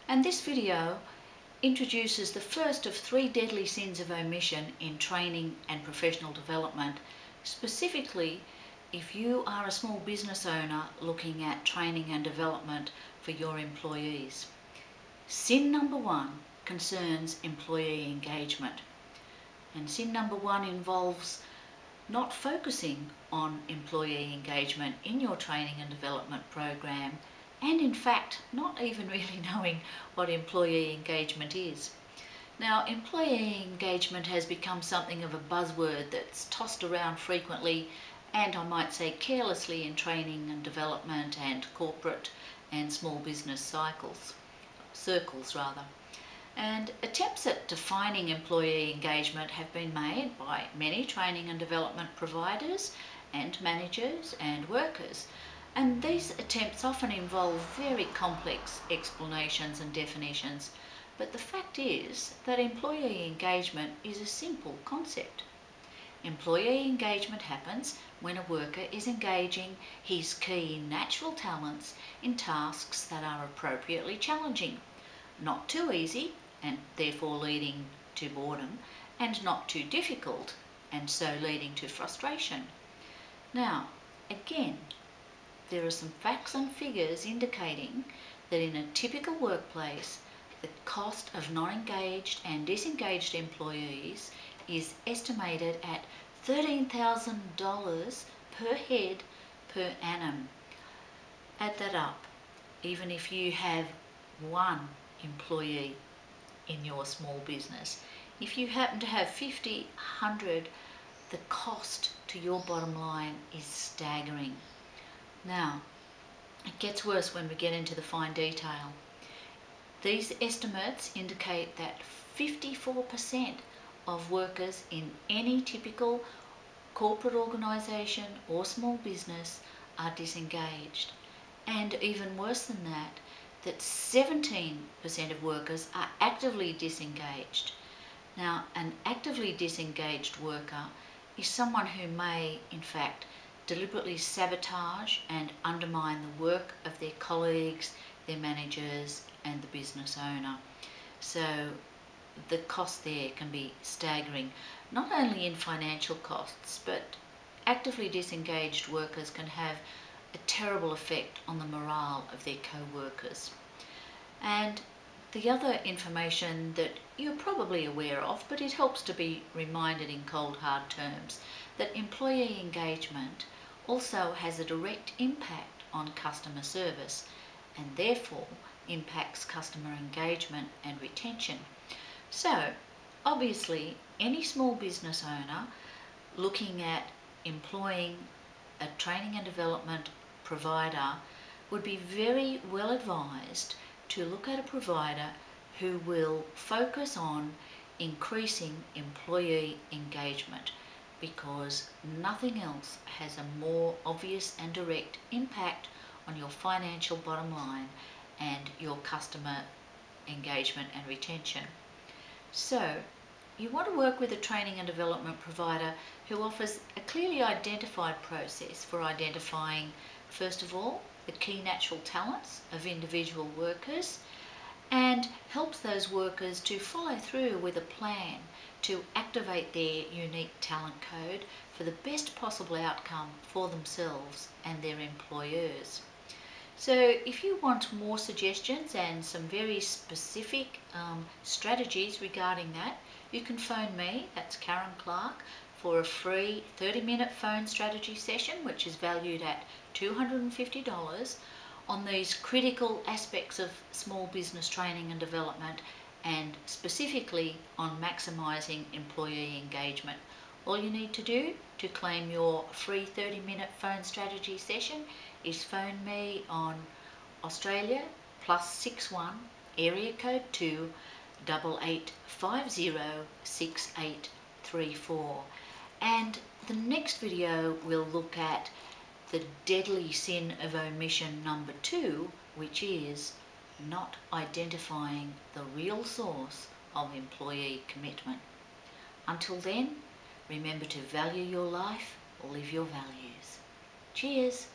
And this video introduces the first of 3 deadly sins of omission in training and professional development, specifically if you are a small business owner looking at training and development for your employees. Sin number 1 concerns employee engagement. And sin number 1 involves not focusing on employee engagement in your training and development program, and in fact not even really knowing what employee engagement is. Now, employee engagement has become something of a buzzword that's tossed around frequently and I might say carelessly in training and development and corporate and small business circles. And attempts at defining employee engagement have been made by many training and development providers and managers and workers. And these attempts often involve very complex explanations and definitions. But the fact is that employee engagement is a simple concept. Employee engagement happens when a worker is engaging his key natural talents in tasks that are appropriately challenging, not too easy and therefore leading to boredom, and not too difficult and so leading to frustration. Now, again, there are some facts and figures indicating that in a typical workplace, the cost of non-engaged and disengaged employees is estimated at $13,000 per head per annum. Add that up. Even if you have one employee in your small business, if you happen to have 50, 100, the cost to your bottom line is staggering. Now, it gets worse when we get into the fine detail. These estimates indicate that 54% of workers in any typical corporate organisation or small business are disengaged. And even worse than that, that 17% of workers are actively disengaged. Now, an actively disengaged worker is someone who may, in fact, deliberately sabotage and undermine the work of their colleagues, their managers, and the business owner. So the cost there can be staggering, not only in financial costs, but actively disengaged workers can have a terrible effect on the morale of their co-workers. And the other information that you're probably aware of, but it helps to be reminded in cold hard terms, that employee engagement also has a direct impact on customer service and therefore impacts customer engagement and retention. So obviously any small business owner looking at employing a training and development provider would be very well advised to look at a provider who will focus on increasing employee engagement, because nothing else has a more obvious and direct impact on your financial bottom line and your customer engagement and retention. So you want to work with a training and development provider who offers a clearly identified process for identifying, first of all, the key natural talents of individual workers, and helps those workers to follow through with a plan to activate their unique talent code for the best possible outcome for themselves and their employers. So if you want more suggestions and some very specific strategies regarding that, you can phone me, that's Karen Clark, for a free 30-minute phone strategy session, which is valued at $250 on these critical aspects of small business training and development, and specifically on maximising employee engagement. All you need to do to claim your free 30-minute phone strategy session is phone me on Australia +61 area code 2 8850 6834. And the next video will look at the deadly sin of omission number 2, which is not identifying the real source of employee commitment. Until then, remember to value your life, live your values. Cheers!